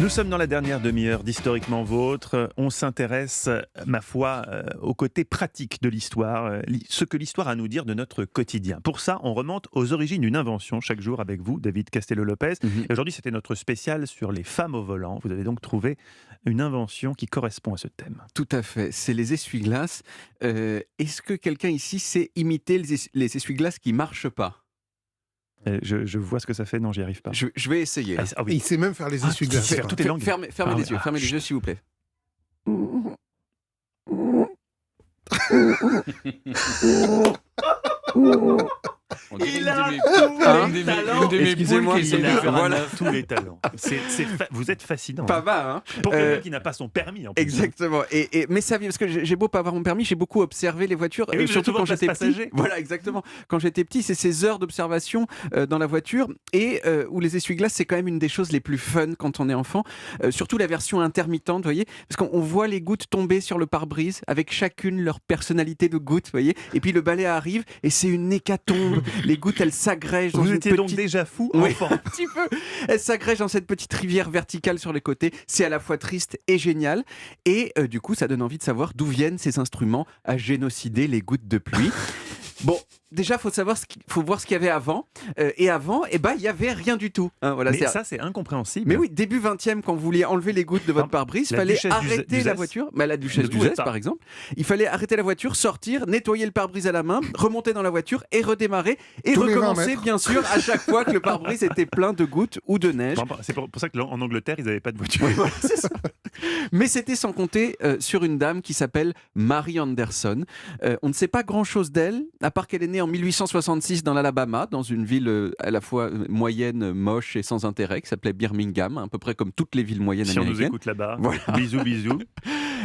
Nous sommes dans la dernière demi-heure d'Historiquement Vôtre. On s'intéresse, ma foi, au côté pratique de l'histoire, ce que l'histoire a à nous dire de notre quotidien. Pour ça, on remonte aux origines d'une invention chaque jour avec vous, David Castello-Lopez. Et aujourd'hui, c'était notre spécial sur les femmes au volant. Vous avez donc trouvé une invention qui correspond à ce thème. Tout à fait, c'est les essuie-glaces. Est-ce que quelqu'un ici sait imiter les essuie-glaces qui ne marchent pas ? Je vois ce que ça fait, non, j'y arrive pas. Je vais essayer. Ah oui. Il sait même faire les essuie-glaces. Faire toutes les langues. Fermez les yeux, fermez les yeux s'il vous plaît. Il a tous les talents. Excusez-moi, Il a voilà. tous les talents. Vous êtes fascinant. Pas mal, hein. Pour quelqu'un qui n'a pas son permis, en plus. Exactement. Mais ça vient parce que j'ai beau pas avoir mon permis, j'ai beaucoup observé les voitures, Et oui, vous êtes surtout souvent quand j'étais place petit. passager. Voilà, exactement. Quand j'étais petit, c'est ces heures d'observation dans la voiture et où les essuie-glaces, c'est quand même une des choses les plus fun quand on est enfant. Surtout la version intermittente, vous voyez, parce qu'on voit les gouttes tomber sur le pare-brise avec chacune leur personnalité de goutte, vous voyez. Et puis le balai arrive et c'est une hécatombe. Les gouttes, elles s'agrègent dans Vous une étiez donc petite... déjà fou, Oui, enfant. un petit peu. Elle s'agrège dans cette petite rivière verticale sur les côtés. C'est à la fois triste et génial. Et du coup, ça donne envie de savoir d'où viennent ces instruments à génocider les gouttes de pluie. Bon, déjà, faut voir ce qu'il y avait avant. Et avant, il y avait rien du tout. Hein, voilà, Mais ça, c'est incompréhensible. Mais oui, début 20e, quand vous vouliez enlever les gouttes de votre pare-brise, il La fallait duchesse arrêter la d'Uzès. voiture. La duchesse D'où d'Uzès, ça par exemple. Il fallait arrêter la voiture, sortir, nettoyer le pare-brise à la main, remonter dans la voiture et redémarrer. Et Tous les 20 recommencer, mètres. bien sûr, à chaque fois que le pare-brise était plein de gouttes ou de neige. Bon, c'est pour ça qu'en Angleterre, ils n'avaient pas de voiture. Oui, voilà, c'est ça. Mais c'était sans compter sur une dame qui s'appelle Mary Anderson. On ne sait pas grand-chose d'elle, à part qu'elle est née en 1866 dans l'Alabama, dans une ville à la fois moyenne, moche et sans intérêt, qui s'appelait Birmingham, à peu près comme toutes les villes moyennes Si on nous américaines. écoute là-bas, Voilà. bisous, bisous.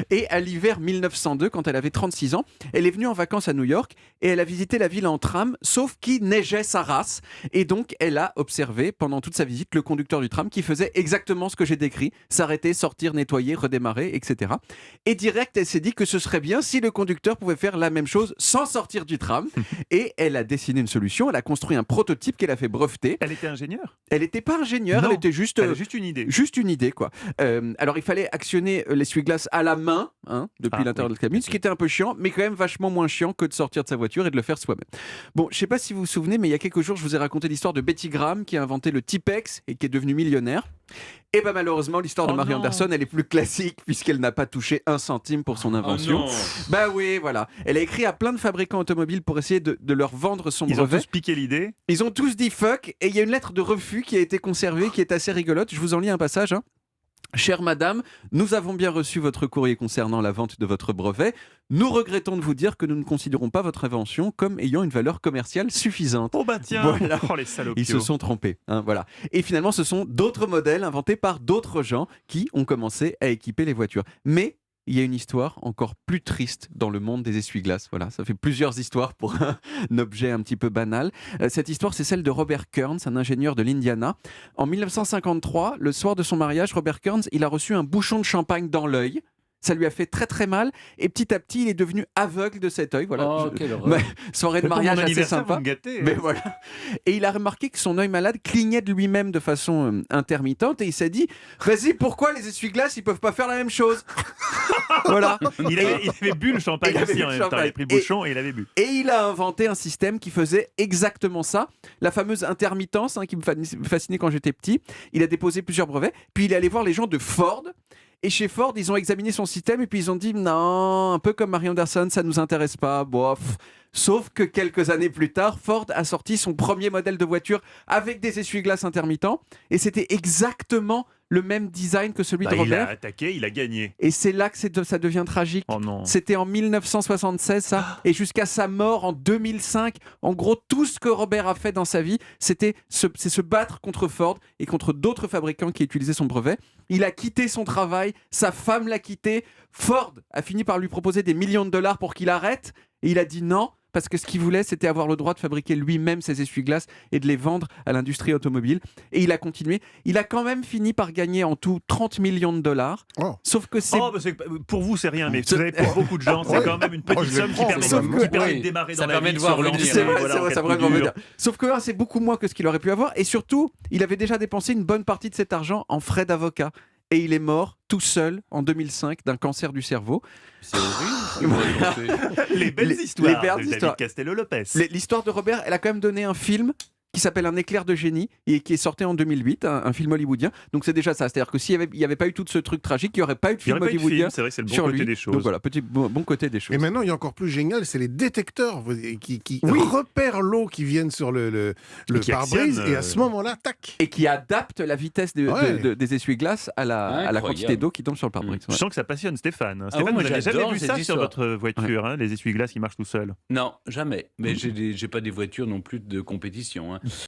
Et à l'hiver 1902, quand elle avait 36 ans, elle est venue en vacances à New York et elle a visité la ville en tram, sauf qu'il neigeait sa race. Et donc, elle a observé pendant toute sa visite le conducteur du tram qui faisait exactement ce que j'ai décrit, s'arrêter, sortir, nettoyer, redémarrer, etc. Et direct, elle s'est dit que ce serait bien si le conducteur pouvait faire la même chose sans sortir du tram. Et elle a dessiné une solution, elle a construit un prototype qu'elle a fait breveter. Elle était ingénieure. Elle n'était pas ingénieure, Non, elle était juste... Elle a juste une idée. Juste une idée, quoi. Alors, il fallait actionner l'essuie-glace à la main, depuis l'intérieur de la cabine, ce qui était un peu chiant, mais quand même vachement moins chiant que de sortir de sa voiture et de le faire soi-même. Bon, je sais pas si vous vous souvenez, mais il y a quelques jours, je vous ai raconté l'histoire de Betty Graham, qui a inventé le Tipex et qui est devenue millionnaire. Et malheureusement, l'histoire de Mary Anderson, elle est plus classique, puisqu'elle n'a pas touché un centime pour son invention. Oui, voilà. Elle a écrit à plein de fabricants automobiles pour essayer de leur vendre son Ils ont brevet. tous piqué l'idée. Ils ont tous dit fuck, et il y a une lettre de refus qui a été conservée, qui est assez rigolote. Je vous en lis un passage. Chère madame, nous avons bien reçu votre courrier concernant la vente de votre brevet. Nous regrettons de vous dire que nous ne considérons pas votre invention comme ayant une valeur commerciale suffisante. Oh bah tiens, Voilà. oh les salopios. Ils se sont trompés. Voilà. Et finalement, ce sont d'autres modèles inventés par d'autres gens qui ont commencé à équiper les voitures. Mais il y a une histoire encore plus triste dans le monde des essuie-glaces. Voilà, ça fait plusieurs histoires pour un objet un petit peu banal. Cette histoire, c'est celle de Robert Kearns, un ingénieur de l'Indiana. En 1953, le soir de son mariage, Robert Kearns, il a reçu un bouchon de champagne dans l'œil. Ça lui a fait très très mal et petit à petit il est devenu aveugle de cet œil. Voilà. Quelle horreur. Soirée de Pour mon mariage assez anniversaire, sympa. vous me gâtez. Mais voilà. Et il a remarqué que son œil malade clignait de lui-même de façon intermittente et il s'est dit vas-y, pourquoi les essuie-glaces ils peuvent pas faire la même chose. Voilà. Il avait bu le champagne Il avait aussi bu en le même temps. Il avait champagne. pris le bouchon et il avait bu. Et il a inventé un système qui faisait exactement ça, la fameuse intermittence qui me fascinait quand j'étais petit. Il a déposé plusieurs brevets, puis il est allé voir les gens de Ford. Et chez Ford, ils ont examiné son système et puis ils ont dit non, un peu comme Mary Anderson, ça nous intéresse pas. Bof. Sauf que quelques années plus tard, Ford a sorti son premier modèle de voiture avec des essuie-glaces intermittents et c'était exactement le même design que celui de Il a Robert. attaqué, il a gagné. Et c'est là que ça devient tragique. Oh non. C'était en 1976, ça. Et jusqu'à sa mort en 2005, en gros, tout ce que Robert a fait dans sa vie, c'est se battre contre Ford et contre d'autres fabricants qui utilisaient son brevet. Il a quitté son travail, sa femme l'a quitté. Ford a fini par lui proposer des millions de dollars pour qu'il arrête. Et il a dit non, parce que ce qu'il voulait, c'était avoir le droit de fabriquer lui-même ses essuie-glaces et de les vendre à l'industrie automobile. Et il a continué. Il a quand même fini par gagner en tout 30 millions de dollars. Oh. Sauf que c'est... Oh, bah, pour vous, c'est rien, mais vous savez, pour beaucoup de gens, c'est quand même une petite je somme le qui prends, permet, c'est qui vrai. permet Oui. de démarrer Ça dans la permet vie de voir sans venir. lancer, C'est vrai, voilà, c'est en vrai, ça quatre va coups vraiment durs. bien. Sauf que c'est beaucoup moins que ce qu'il aurait pu avoir. Et surtout, il avait déjà dépensé une bonne partie de cet argent en frais d'avocat. et il est mort tout seul en 2005 d'un cancer du cerveau. C'est horrible. Les belles histoires les belles de David histoires. Castello-Lopez. L'histoire de Robert, elle a quand même donné un film qui s'appelle Un éclair de génie et qui est sorti en 2008, un film hollywoodien. Donc c'est déjà ça, c'est-à-dire que s'il n'y avait pas eu tout ce truc tragique, il n'y aurait pas eu de Il n'y film aurait pas eu de hollywoodien film, c'est vrai, c'est le bon sur côté lui. des choses. Donc voilà, petit bon côté des choses. Et maintenant, il y a encore plus génial, c'est les détecteurs qui Oui. repèrent l'eau qui viennent sur le qui pare-brise, actionnent, et à ce moment-là, tac. Et qui adapte la vitesse Ouais. des essuie-glaces à la Incroyable. quantité d'eau qui tombe sur le pare-brise. Je sens que ça passionne Stéphane. Ah Stéphane, ouais, moi, vous n'avez jamais j'adore vu cette ça sur histoire. votre voiture, hein, les essuie-glaces qui marchent tout seuls. Non, jamais. Mais j'ai pas des voitures non plus de compétition. Hein.